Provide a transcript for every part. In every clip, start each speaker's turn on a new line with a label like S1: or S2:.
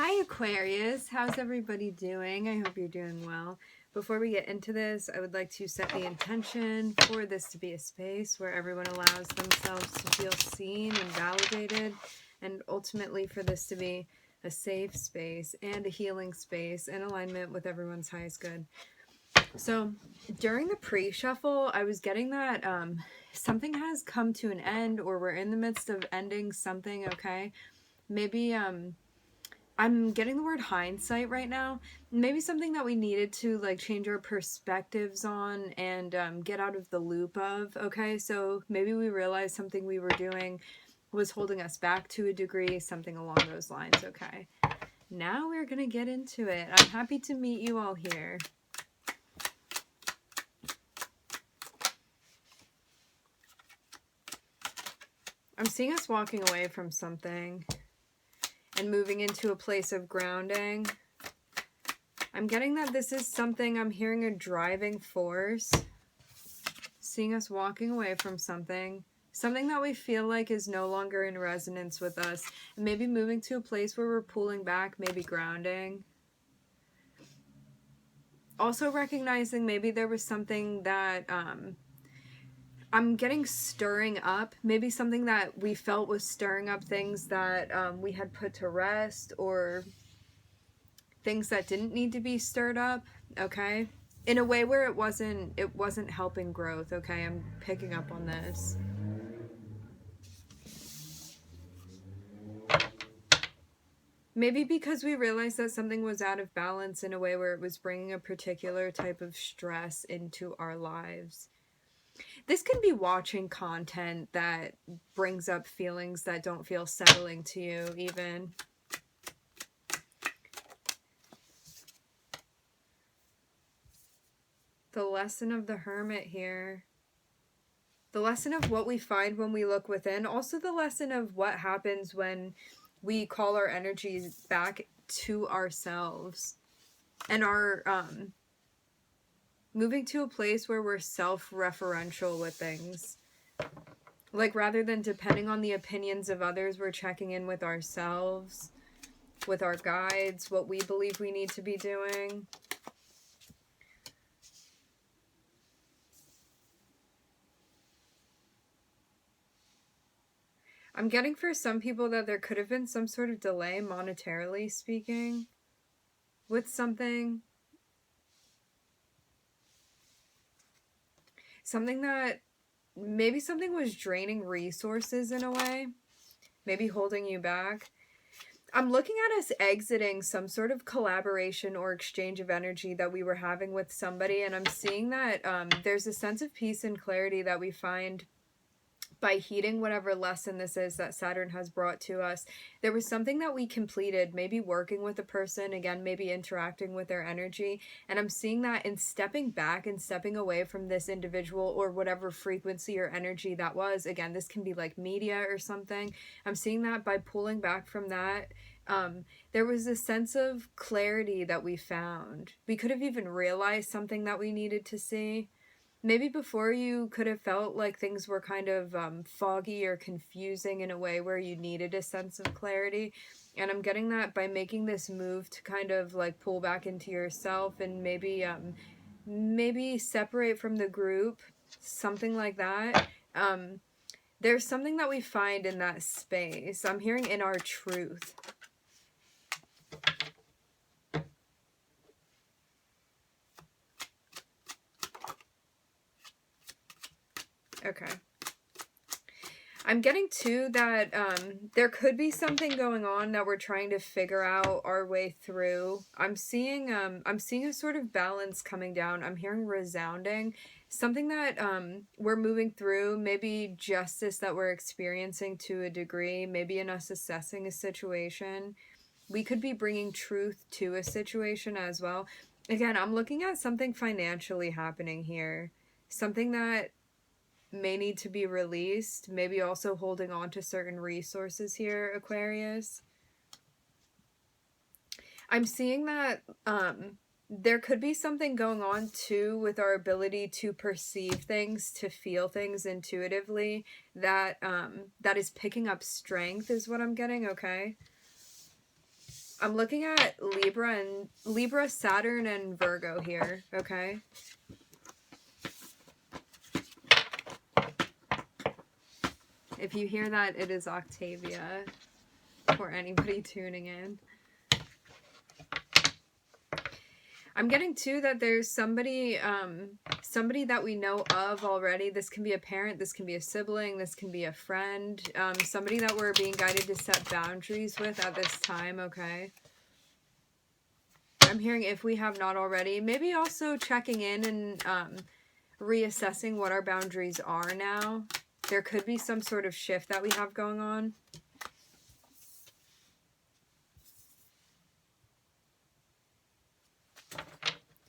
S1: Hi Aquarius, how's everybody doing? I hope you're doing well. Before we get into this, I would like to set the intention for this to be a space where everyone allows themselves to feel seen and validated, and ultimately for this to be a safe space and a healing space in alignment with everyone's highest good. So during the pre-shuffle, I was getting that something has come to an end, or we're in the midst of ending something, okay? Maybe I'm getting the word hindsight right now. Maybe something that we needed to like change our perspectives on and get out of the loop of. Okay, so maybe we realized something we were doing was holding us back to a degree, something along those lines. Okay, now we're gonna get into it. I'm happy to meet you all here. I'm seeing us walking away from something and moving into a place of grounding. I'm getting that this is something, I'm hearing a driving force. Seeing us walking away from something that we feel like is no longer in resonance with us, and maybe moving to a place where we're pulling back, maybe grounding. Also recognizing maybe there was something that I'm getting stirring up, maybe something that we felt was stirring up things that we had put to rest, or things that didn't need to be stirred up, okay? In a way where it wasn't helping growth, okay? I'm picking up on this. Maybe because we realized that something was out of balance in a way where it was bringing a particular type of stress into our lives. This can be watching content that brings up feelings that don't feel settling to you, even. The lesson of the hermit here. The lesson of what we find when we look within. Also the lesson of what happens when we call our energies back to ourselves. And our moving to a place where we're self-referential with things. Like, rather than depending on the opinions of others, we're checking in with ourselves, with our guides, what we believe we need to be doing. I'm getting for some people that there could have been some sort of delay, monetarily speaking, with something. Something that, maybe something was draining resources in a way, maybe holding you back. I'm looking at us exiting some sort of collaboration or exchange of energy that we were having with somebody, and I'm seeing that there's a sense of peace and clarity that we find by heeding whatever lesson this is that Saturn has brought to us. There was something that we completed, maybe working with a person, again, maybe interacting with their energy, and I'm seeing that in stepping back and stepping away from this individual or whatever frequency or energy that was. Again, this can be like media or something. I'm seeing that by pulling back from that, there was a sense of clarity that we found. We could have even realized something that we needed to see. Maybe before you could have felt like things were kind of foggy or confusing in a way where you needed a sense of clarity. And I'm getting that by making this move to kind of like pull back into yourself and maybe separate from the group, something like that. There's something that we find in that space. I'm hearing in our truth. Okay. I'm getting too that there could be something going on that we're trying to figure out our way through. I'm seeing a sort of balance coming down. I'm hearing resounding, something that we're moving through, maybe justice that we're experiencing to a degree, maybe in us assessing a situation. We could be bringing truth to a situation as well. Again, I'm looking at something financially happening here. Something that may need to be released, maybe also holding on to certain resources here, Aquarius. I'm seeing that there could be something going on too with our ability to perceive things, to feel things intuitively, that that is picking up strength is what I'm getting, okay? I'm looking at Libra, Saturn, and Virgo here, okay? If you hear that, it is Octavia for anybody tuning in. I'm getting too that there's somebody that we know of already. This can be a parent, this can be a sibling, this can be a friend, somebody that we're being guided to set boundaries with at this time, okay? I'm hearing if we have not already. Maybe also checking in and reassessing what our boundaries are now. There could be some sort of shift that we have going on.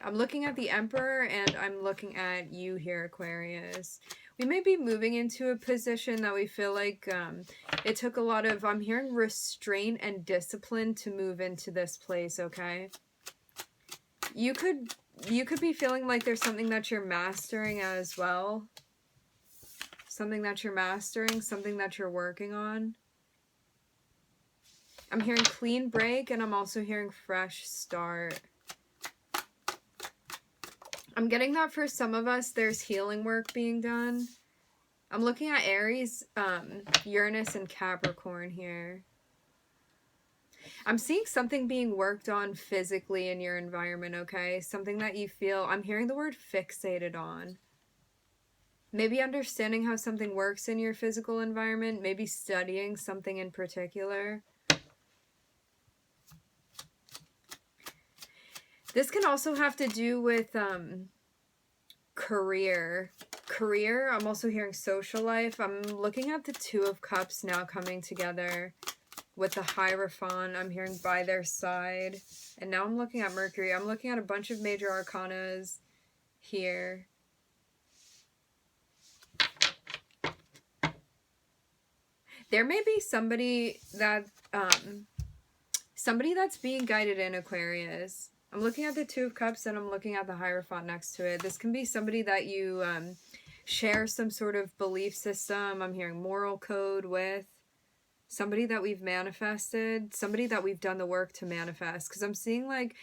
S1: I'm looking at the Emperor, and I'm looking at you here, Aquarius. We may be moving into a position that we feel like it took a lot of, I'm hearing restraint and discipline to move into this place, okay? You could be feeling like there's something that you're mastering as well. Something that you're mastering, something that you're working on. I'm hearing clean break, and I'm also hearing fresh start. I'm getting that for some of us, there's healing work being done. I'm looking at Aries, Uranus, and Capricorn here. I'm seeing something being worked on physically in your environment, okay? Something that you feel, I'm hearing the word fixated on. Maybe understanding how something works in your physical environment, maybe studying something in particular. This can also have to do with career. I'm also hearing social life. I'm looking at the Two of Cups now coming together with the Hierophant. I'm hearing by their side. And now I'm looking at Mercury. I'm looking at a bunch of major arcanas here. There may be somebody that somebody that's being guided in, Aquarius. I'm looking at the Two of Cups, and I'm looking at the Hierophant next to it. This can be somebody that you share some sort of belief system. I'm hearing moral code with. Somebody that we've manifested. Somebody that we've done the work to manifest. Because I'm seeing like,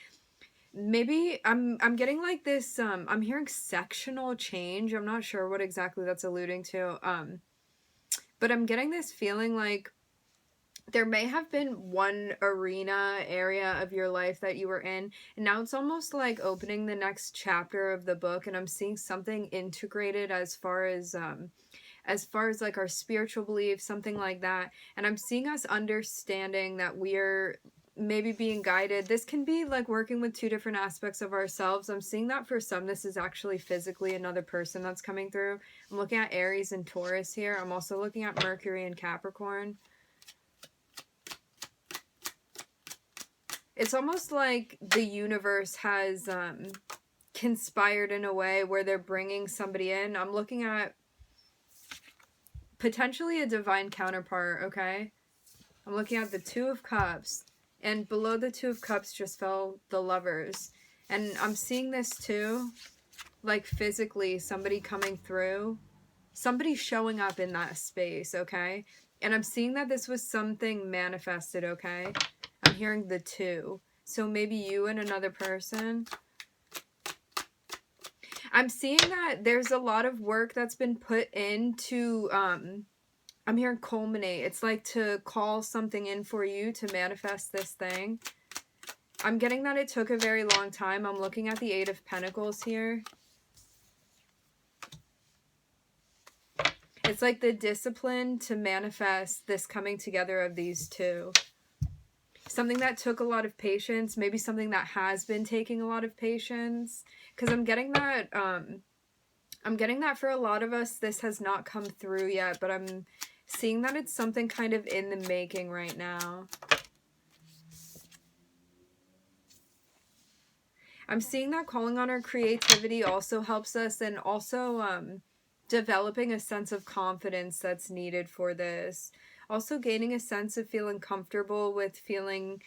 S1: maybe, I'm getting like this, I'm hearing sectional change. I'm not sure what exactly that's alluding to. But I'm getting this feeling like there may have been one arena area of your life that you were in, and now it's almost like opening the next chapter of the book, and I'm seeing something integrated as far as like our spiritual beliefs, something like that. And I'm seeing us understanding that we're maybe being guided. This can be like working with two different aspects of ourselves. I'm seeing that for some, this is actually physically another person that's coming through. I'm looking at Aries and Taurus here. I'm also looking at Mercury and Capricorn. It's almost like the universe has conspired in a way where they're bringing somebody in. I'm looking at potentially a divine counterpart, okay? I'm looking at the Two of Cups, and below the Two of Cups just fell the Lovers. And I'm seeing this too, like physically, somebody coming through, somebody showing up in that space, okay? And I'm seeing that this was something manifested, okay? I'm hearing the two. So maybe you and another person. I'm seeing that there's a lot of work that's been put into, I'm hearing culminate. It's like to call something in for you to manifest this thing. I'm getting that it took a very long time. I'm looking at the Eight of Pentacles here. It's like the discipline to manifest this coming together of these two. Something that took a lot of patience, maybe something that has been taking a lot of patience. Because I'm getting that for a lot of us, this has not come through yet, but I'm seeing that it's something kind of in the making right now. I'm seeing that calling on our creativity also helps us, and also developing a sense of confidence that's needed for this. Also gaining a sense of feeling comfortable with feeling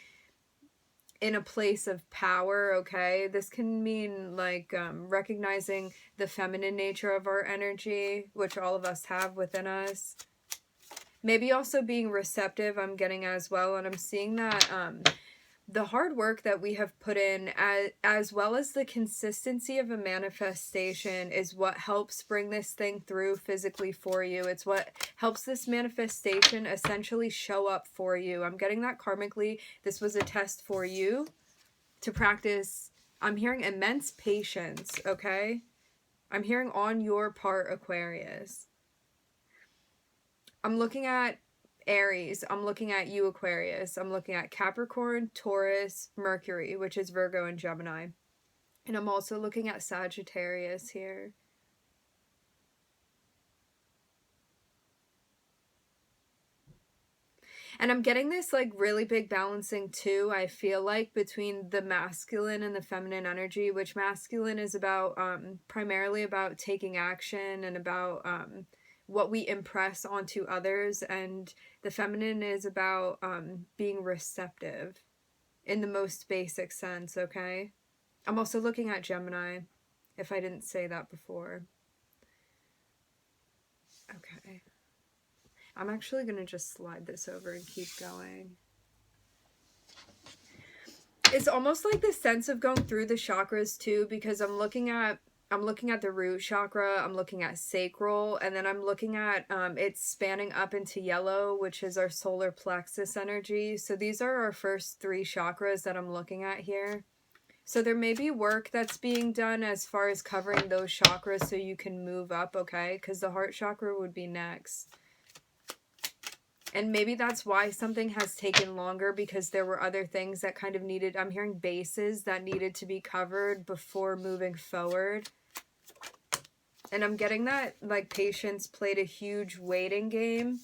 S1: in a place of power, okay? This can mean like recognizing the feminine nature of our energy, which all of us have within us. Maybe also being receptive, I'm getting as well, and I'm seeing that the hard work that we have put in, as well as the consistency of a manifestation, is what helps bring this thing through physically for you. It's what helps this manifestation essentially show up for you. I'm getting that karmically. This was a test for you to practice. I'm hearing immense patience, okay? I'm hearing on your part, Aquarius. I'm looking at Aries. I'm looking at you, Aquarius. I'm looking at Capricorn, Taurus, Mercury, which is Virgo and Gemini. And I'm also looking at Sagittarius here. And I'm getting this like really big balancing too, I feel like, between the masculine and the feminine energy, which masculine is about primarily about taking action and about what we impress onto others, and the feminine is about being receptive in the most basic sense, okay? I'm also looking at Gemini, if I didn't say that before. Okay. I'm actually going to just slide this over and keep going. It's almost like the sense of going through the chakras too, because I'm looking at the root chakra, I'm looking at sacral, and then I'm looking at it's spanning up into yellow, which is our solar plexus energy. So these are our first 3 chakras that I'm looking at here. So there may be work that's being done as far as covering those chakras so you can move up, okay? Because the heart chakra would be next. And maybe that's why something has taken longer, because there were other things that kind of needed, I'm hearing bases that needed to be covered before moving forward. And I'm getting that, like, patience played a huge waiting game.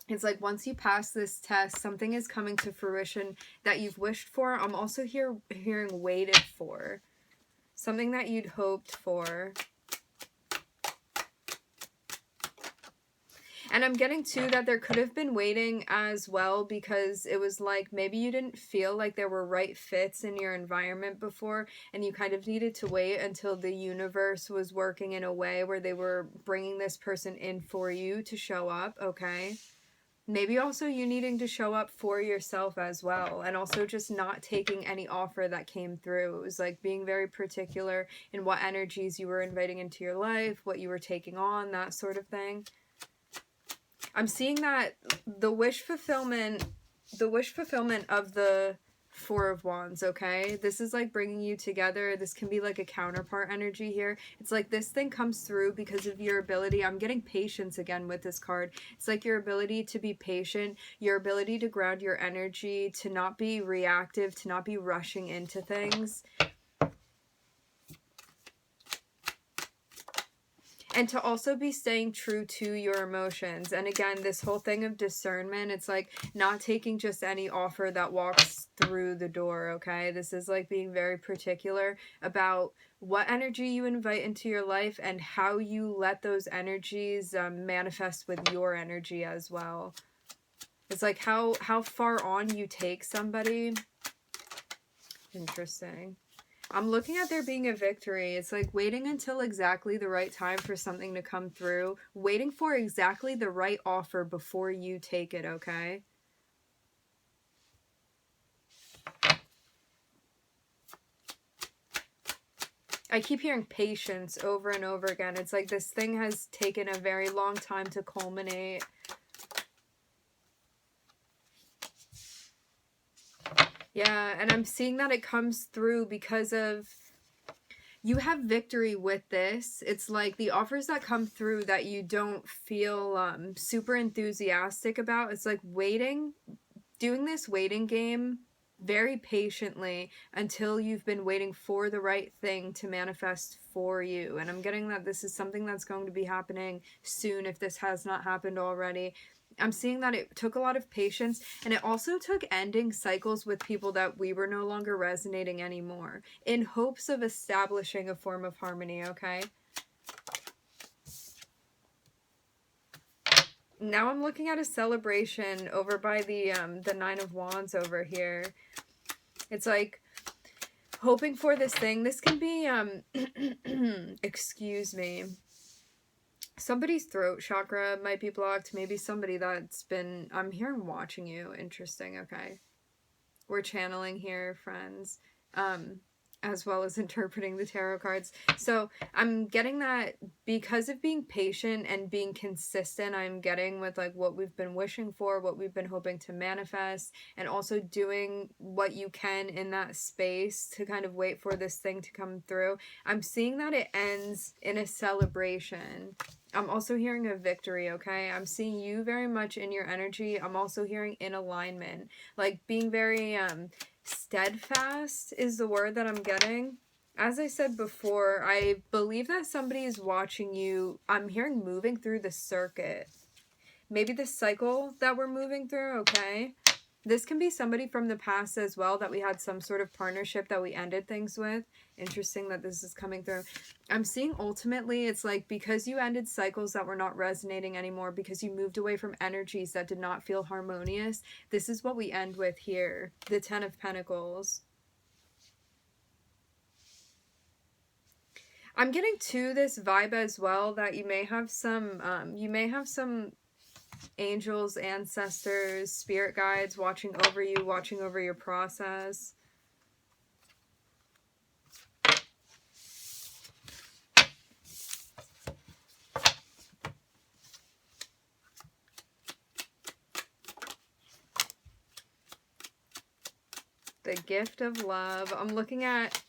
S1: It's like once you pass this test, something is coming to fruition that you've wished for. I'm also hearing waited for. Something that you'd hoped for. And I'm getting too that there could have been waiting as well, because it was like maybe you didn't feel like there were right fits in your environment before, and you kind of needed to wait until the universe was working in a way where they were bringing this person in for you to show up, okay? Maybe also you needing to show up for yourself as well, and also just not taking any offer that came through. It was like being very particular in what energies you were inviting into your life, what you were taking on, that sort of thing. I'm seeing that the wish fulfillment of the 4 of Wands, okay? This is like bringing you together. This can be like a counterpart energy here. It's like this thing comes through because of your ability. I'm getting patience again with this card. It's like your ability to be patient, your ability to ground your energy, to not be reactive, to not be rushing into things. And to also be staying true to your emotions. And again, this whole thing of discernment, it's like not taking just any offer that walks through the door, okay? This is like being very particular about what energy you invite into your life and how you let those energies manifest with your energy as well. It's like how far on you take somebody. Interesting. I'm looking at there being a victory. It's like waiting until exactly the right time for something to come through. Waiting for exactly the right offer before you take it, okay? I keep hearing patience over and over again. It's like this thing has taken a very long time to culminate. Yeah, and I'm seeing that it comes through because of you have victory with this. It's like the offers that come through that you don't feel super enthusiastic about. It's like doing this waiting game very patiently until you've been waiting for the right thing to manifest for you. And I'm getting that this is something that's going to be happening soon if this has not happened already. I'm seeing that it took a lot of patience, and it also took ending cycles with people that we were no longer resonating anymore in hopes of establishing a form of harmony, okay? Now I'm looking at a celebration over by the 9 of Wands over here. It's like hoping for this thing. This can be, excuse me. Somebody's throat chakra might be blocked. Maybe somebody that's been, I'm hearing watching you. Interesting, okay. we're channeling here, friends, as well as interpreting the tarot cards. So I'm getting that because of being patient and being consistent, I'm getting with like what we've been wishing for, what we've been hoping to manifest, and also doing what you can in that space to kind of wait for this thing to come through. I'm seeing that it ends in a celebration. I'm also hearing a victory, okay? I'm seeing you very much in your energy. I'm also hearing in alignment. Like being very steadfast is the word that I'm getting. As I said before, I believe that somebody is watching you. I'm hearing moving through the circuit. Maybe the cycle that we're moving through, okay? This can be somebody from the past as well that we had some sort of partnership that we ended things with. Interesting that this is coming through. I'm seeing ultimately it's like because you ended cycles that were not resonating anymore, because you moved away from energies that did not feel harmonious, this is what we end with here. The Ten of Pentacles. I'm getting to this vibe as well that you may have some angels, ancestors, spirit guides watching over you, watching over your process. The gift of love. I'm looking at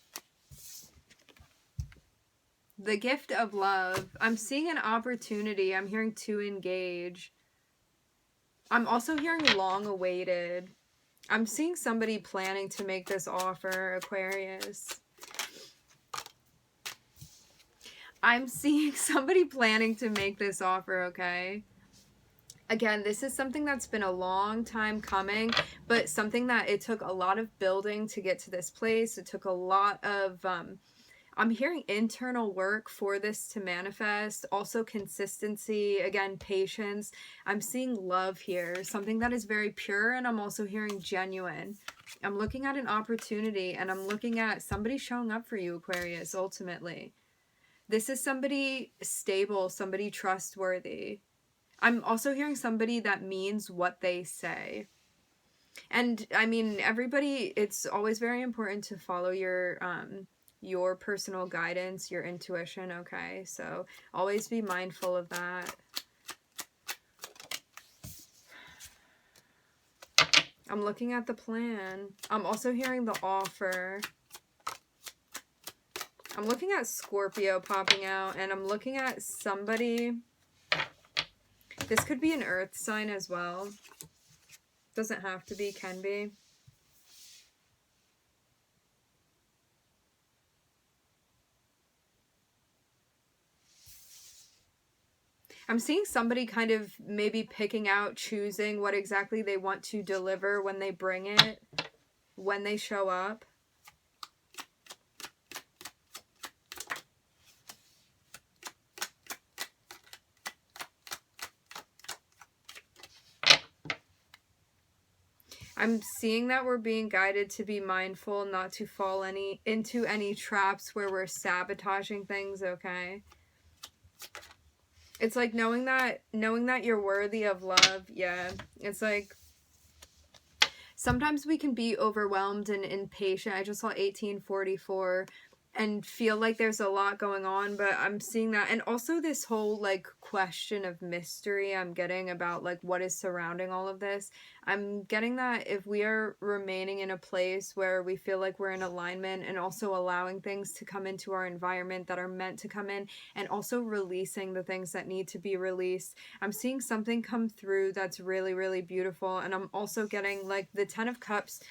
S1: the gift of love. I'm seeing an opportunity. I'm hearing to engage. I'm also hearing long awaited. I'm seeing somebody planning to make this offer, Aquarius. I'm seeing somebody planning to make this offer, okay? Again, this is something that's been a long time coming, but something that it took a lot of building to get to this place. It took a lot of I'm hearing internal work for this to manifest. Also consistency, again, patience. I'm seeing love here, something that is very pure, and I'm also hearing genuine. I'm looking at an opportunity, and I'm looking at somebody showing up for you, Aquarius, ultimately. This is somebody stable, somebody trustworthy. I'm also hearing somebody that means what they say. And I mean, everybody, it's always very important to follow your personal guidance, your intuition, okay? So always be mindful of that. I'm looking at the plan. I'm also hearing the offer. I'm looking at Scorpio popping out, and I'm looking at somebody. This could be an earth sign as well. Doesn't have to be, can be. I'm seeing somebody kind of maybe picking out, choosing what exactly they want to deliver when they bring it, when they show up. I'm seeing that we're being guided to be mindful, not to fall into any traps where we're sabotaging things, okay? It's like knowing that you're worthy of love. Yeah. It's like sometimes we can be overwhelmed and impatient. I just saw 1844 and feel like there's a lot going on, but I'm seeing that. And also this whole like question of mystery I'm getting about like what is surrounding all of this. I'm getting that if we are remaining in a place where we feel like we're in alignment, and also allowing things to come into our environment that are meant to come in, and also releasing the things that need to be released, I'm seeing something come through that's really, really beautiful. And I'm also getting like the Ten of Cups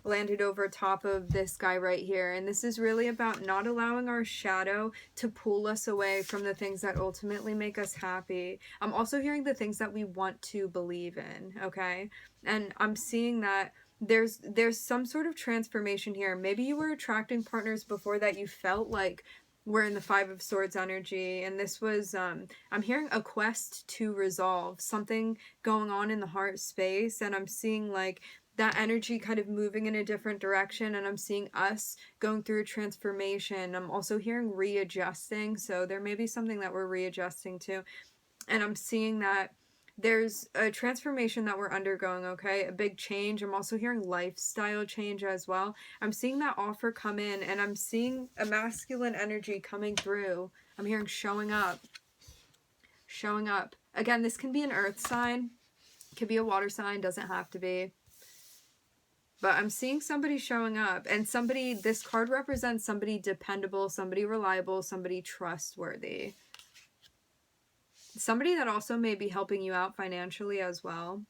S1: landed over top of this guy right here, and this is really about not allowing our shadow to pull us away from the things that ultimately make us happy. I'm also hearing the things that we want to believe in, okay? And I'm seeing that there's some sort of transformation here. Maybe you were attracting partners before that you felt like we're in the Five of Swords energy, and this was I'm hearing a quest to resolve something going on in the heart space, and I'm seeing like that energy kind of moving in a different direction, and I'm seeing us going through a transformation. I'm also hearing readjusting, so there may be something that we're readjusting to, and I'm seeing that There's a transformation that we're undergoing, okay? A big change. I'm also hearing lifestyle change as well. I'm seeing that offer come in, and I'm seeing a masculine energy coming through. I'm hearing showing up. Showing up. Again, this can be an earth sign. It could be a water sign. Doesn't have to be. But I'm seeing somebody showing up. And somebody, this card represents somebody dependable, somebody reliable, somebody trustworthy. Somebody that also may be helping you out financially as well.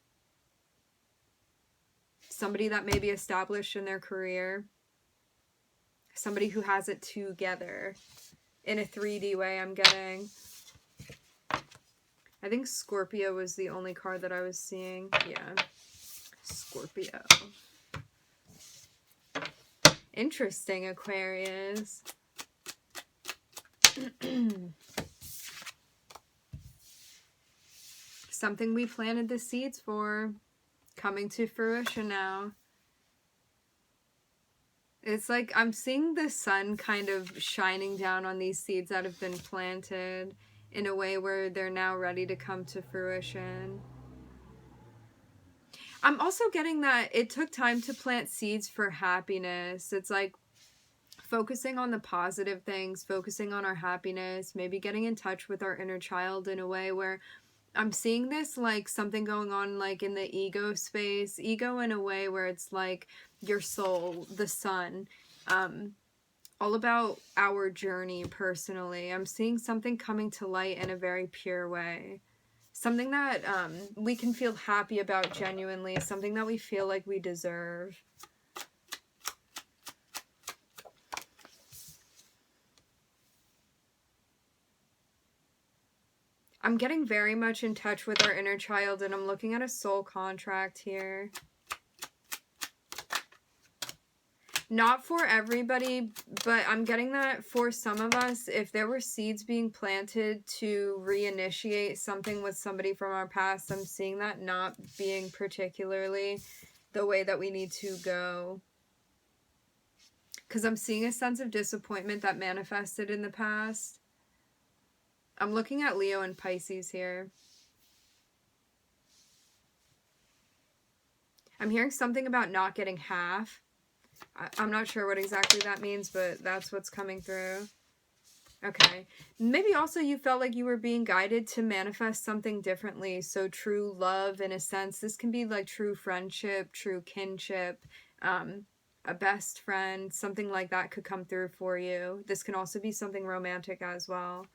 S1: Somebody that may be established in their career. Somebody who has it together. In a 3D way, I'm getting. I think Scorpio was the only card that I was seeing. Yeah. Scorpio. Interesting, Aquarius. Something we planted the seeds for, coming to fruition now. It's like I'm seeing the sun kind of shining down on these seeds that have been planted in a way where they're now ready to come to fruition. I'm also getting that it took time to plant seeds for happiness. It's like focusing on the positive things, focusing on our happiness, maybe getting in touch with our inner child in a way where I'm seeing this like something going on like in the ego space. Ego in a way where it's like your soul, the sun. All about our journey personally. I'm seeing something coming to light in a very pure way. Something that we can feel happy about genuinely. Something that we feel like we deserve. I'm getting very much in touch with our inner child, and I'm looking at a soul contract here. Not for everybody, but I'm getting that for some of us, if there were seeds being planted to reinitiate something with somebody from our past, I'm seeing that not being particularly the way that we need to go. Because I'm seeing a sense of disappointment that manifested in the past. I'm looking at Leo and Pisces here. I'm hearing something about not getting half. I'm not sure what exactly that means, but that's what's coming through. Okay. Maybe also you felt like you were being guided to manifest something differently. So true love, in a sense. This can be like true friendship, true kinship, a best friend. Something like that could come through for you. This can also be something romantic as well.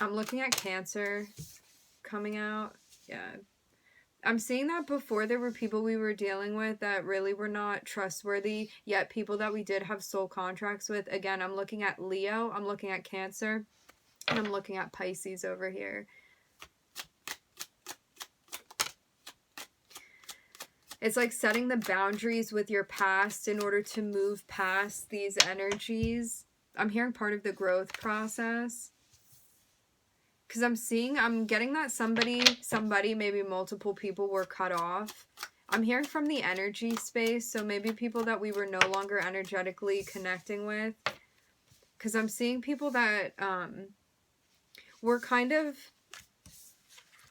S1: I'm looking at Cancer coming out. Yeah. I'm seeing that before there were people we were dealing with that really were not trustworthy, yet people that we did have soul contracts with. Again, I'm looking at Leo, I'm looking at Cancer, and I'm looking at Pisces over here. It's like setting the boundaries with your past in order to move past these energies. I'm hearing part of the growth process. Because I'm getting that somebody, maybe multiple people were cut off. I'm hearing from the energy space, so maybe people that we were no longer energetically connecting with. Because I'm seeing people that were kind of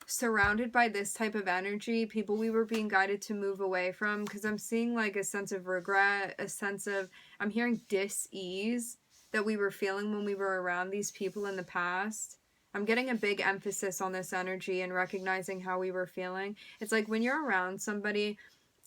S1: surrounded by this type of energy, people we were being guided to move away from. Because I'm seeing like a sense of regret, a sense of, I'm hearing dis-ease that we were feeling when we were around these people in the past. I'm getting a big emphasis on this energy and recognizing how we were feeling. It's like when you're around somebody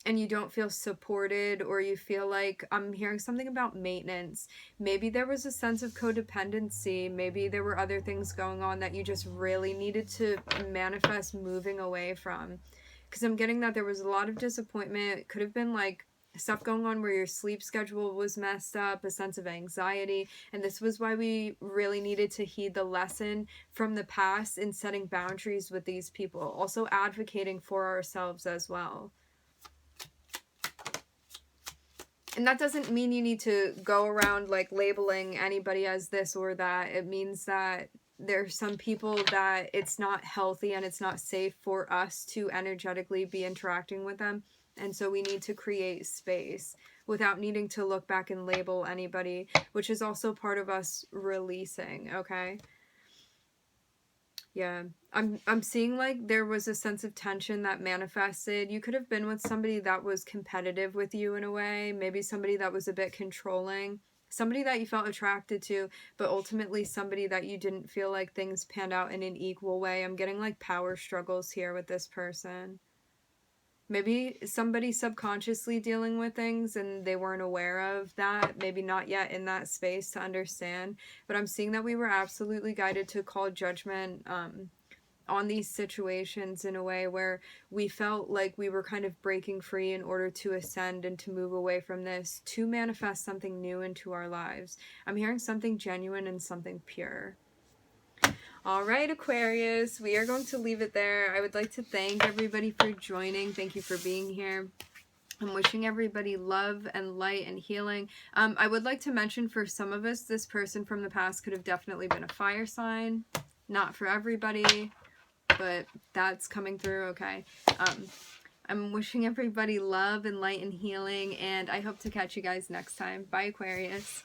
S1: and you don't feel supported, or you feel like, I'm hearing something about maintenance. Maybe there was a sense of codependency. Maybe there were other things going on that you just really needed to manifest moving away from. Because I'm getting that there was a lot of disappointment. It could have been like stuff going on where your sleep schedule was messed up, a sense of anxiety, and this was why we really needed to heed the lesson from the past in setting boundaries with these people, also advocating for ourselves as well. And that doesn't mean you need to go around like labeling anybody as this or that. It means that there's some people that it's not healthy and it's not safe for us to energetically be interacting with them. And so we need to create space without needing to look back and label anybody, which is also part of us releasing, okay? Yeah. I'm seeing like there was a sense of tension that manifested. You could have been with somebody that was competitive with you in a way, maybe somebody that was a bit controlling, somebody that you felt attracted to, but ultimately somebody that you didn't feel like things panned out in an equal way. I'm getting like power struggles here with this person. Maybe somebody subconsciously dealing with things and they weren't aware of that, maybe not yet in that space to understand. But I'm seeing that we were absolutely guided to call judgment on these situations in a way where we felt like we were kind of breaking free in order to ascend and to move away from this, to manifest something new into our lives. I'm hearing something genuine and something pure. All right, Aquarius, we are going to leave it there. I would like to thank everybody for joining. Thank you for being here. I'm wishing everybody love and light and healing. I would like to mention, for some of us, this person from the past could have definitely been a fire sign. Not for everybody, but that's coming through, okay? I'm wishing everybody love and light and healing, and I hope to catch you guys next time. Bye, Aquarius.